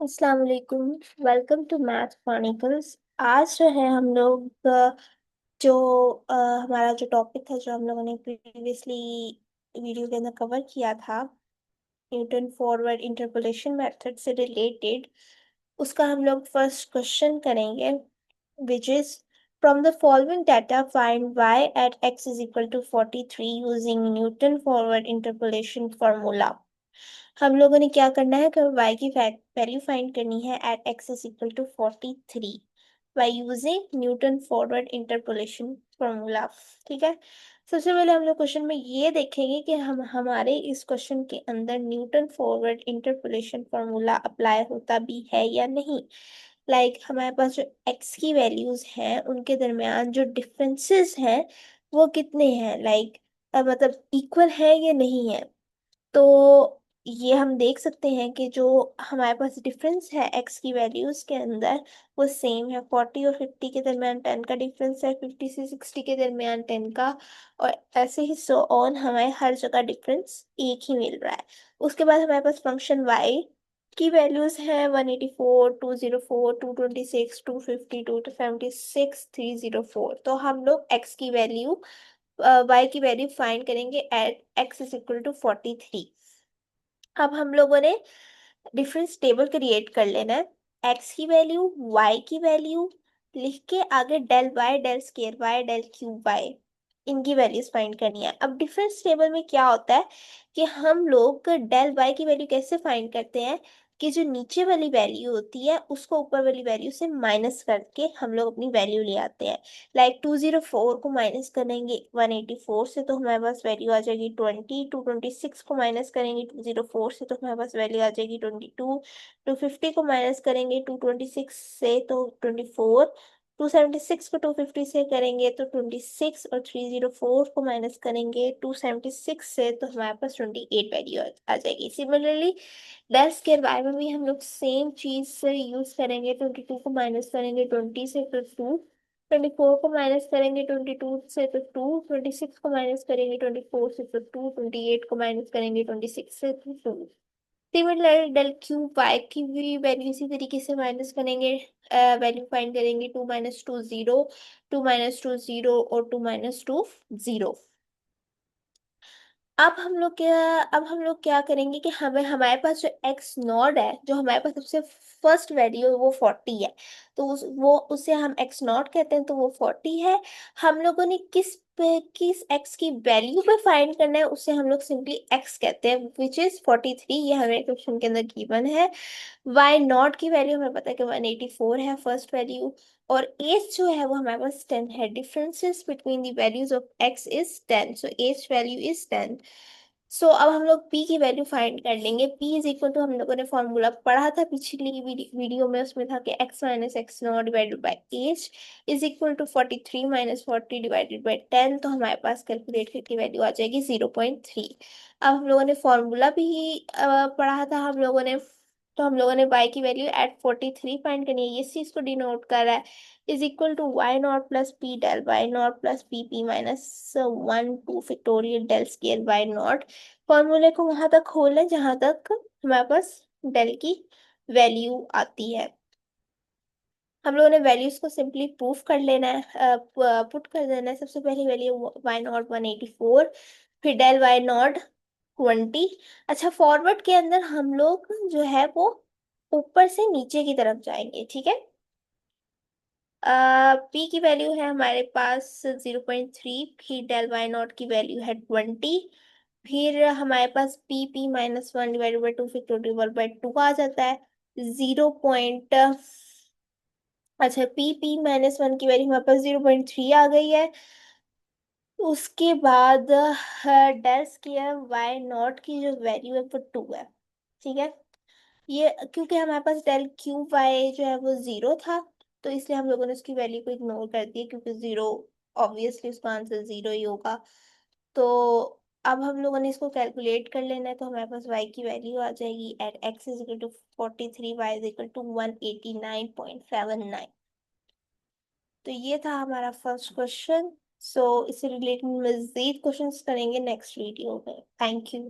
अस्सलाम वालेकुम। Welcome to Math Chronicles. आज जो है हम लोग जो हमारा जो टॉपिक था जो हम लोगों ने प्रीवियसली वीडियो के अंदर कवर किया था, न्यूटन फॉरवर्ड इंटरपोलेशन मेथड से रिलेटेड, उसका हम लोग फर्स्ट क्वेश्चन करेंगे, which is from the following data find y at x is equal to 43 using Newton forward interpolation formula. हम लोगों ने क्या करना है कि y की वैल्यू फाइंड करनी है at x is equal to 43 by using Newton forward interpolation formula. ठीक है। सबसे पहले हम लोग क्वेश्चन में ये देखेंगे कि हम हमारे इस क्वेश्चन के अंदर Newton forward interpolation formula apply होता भी है या नहीं। हमारे पास जो x की वैल्यूज हैं उनके दरमियान जो डिफरेंसेस हैं वो कितने हैं, मतलब इक्वल है या नहीं है। तो ये हम देख सकते हैं कि जो हमारे पास डिफरेंस है एक्स की वैल्यूज के अंदर वो सेम है। 40 और 50 के दरमियान 10 का डिफरेंस है, 50 से 60 के दरमियान 10 का, और ऐसे ही सो ऑन हमें हर जगह डिफरेंस एक ही मिल रहा है। उसके बाद हमारे पास फंक्शन वाई की वैल्यूज हैं 184, 204, 226, 250, 276, 304। तो हम लोग एक्स की वैल्यू वाई की वैल्यू फाइंड करेंगे at x is equal to 43। अब हम लोगों ने डिफरेंस टेबल क्रिएट कर लेना है। एक्स की वैल्यू, वाई की वैल्यू लिख के आगे del y, del square y, del cube y, इनकी वैल्यूज फाइंड करनी है। अब डिफरेंस टेबल में क्या होता है कि हम लोग डेल वाई की वैल्यू कैसे फाइंड करते हैं कि जो नीचे वाली वैल्यू होती है उसको ऊपर वाली वैल्यू से माइनस करके हम लोग अपनी वैल्यू ले आते हैं। 204 को माइनस करेंगे 184 से तो हमारे पास वैल्यू आ जाएगी 20। 226 को माइनस करेंगे 204 से तो हमारे पास वैल्यू आ जाएगी 22। 250 को माइनस करेंगे 226 से तो 24। 276 को 250 से करेंगे तो 26, और 304 को माइनस करेंगे 276 से तो हमारे पास 28 वैल्यू आ जाएगी। सिमिलरली डेल स्क्वायर वाई में भी हम लोग सेम चीज से यूज करेंगे। 22 को माइनस करेंगे 20 से तो 2। 24 को माइनस करेंगे 22 से तो 2। 26 को माइनस करेंगे 24 से तो 2। 28 को माइनस करेंगे 26 से तो 2। सिमिलर डेल क्यूब वाई की भी वैल्यू इसी तरीके से माइनस करेंगे, वैल्यू फाइंड करेंगे 2 - 2 0, 2 - 2 0 और 2 - 2 0। अब हम लोग क्या करेंगे कि हमें हमारे पास जो एक्स नॉट है, जो हमारे पास सबसे फर्स्ट वैल्यू है वो 40 है। तो वो उसे हम एक्स नॉट कहते हैं, तो वो 40 है। हम लोगों ने किस एक्स की वैल्यू पे फाइंड करना है उसे हम लोग सिंपली एक्स कहते हैं, विच इज 43। ये हमें क्वेश्चन के अंदर गिवन है। वाई नॉट की वैल्यू हमें पता है कि 184 है फर्स्ट वैल्यू, और एज जो है वो हमारे पास 10 है। Differences between the values of x is 10, so h value is 10। So अब हम लोग p की वैल्यू फाइंड कर लेंगे। p इज इक्वल टू, हम लोगों ने फॉर्मूला पढ़ा था पिछली वीडियो में, उसमें था कि x minus x naught divided by h is equal to 43 - 40 divided by 10। तो हमारे पास कैलकुलेट करके वैल्यू आ जाएगी 0.3। अब हम लोगों ने फॉर्मूला भी पढ़ा था हम लोगों ने, तो हम लोगों ने y की वैल्यू एट 43 फाइंड करनी है। ये चीज को डिनोट कर रहा है, is equal to y naught plus p del y naught plus p p minus 1 2 del square y naught. फॉर्मूले को वहां तक खोलें जहां तक हमारे पास डेल की वैल्यू आती है। हम लोगों ने वैल्यूज को सिंपली प्रूफ कर लेना है, पुट कर देना है। सबसे पहली वैल्यू वाई नॉट 184, फिर डेल वाई नॉट 20। अच्छा, फॉरवर्ड के अंदर हम लोग जो है वो ऊपर से नीचे की तरफ जाएंगे, ठीक है। पी की वैल्यू है हमारे पास 0.3, फिर डेल वाई नॉट की वैल्यू है 20, फिर हमारे पास पी -1 डिवाइडेड बाई 2 फिर डिवाइडेड बाई 2 आ जाता है 0 अच्छा, पी -1 की वैल्यू हमारे पास 0.3 आ गई है। उसके बाद डेल स्क्वायर वाई नॉट की जो वैल्यू है वो 2 है, ठीक है। ये क्योंकि हमारे पास डेल क्यू वाई जो है वो 0 था, तो इसलिए हम लोगों ने उसकी वैल्यू को इग्नोर कर दिया, क्योंकि 0 ऑब्वियसली उसका आंसर 0 ही होगा। तो अब हम लोगों ने इसको कैलकुलेट कर लेना है, तो हमारे पास y की वैल्यू आ जाएगी at x is equal to 43, y is equal to 189.79। तो ये था हमारा फर्स्ट क्वेश्चन। सो इससे रिलेटेड मजीद क्वेश्चंस करेंगे नेक्स्ट वीडियो में। Thank you.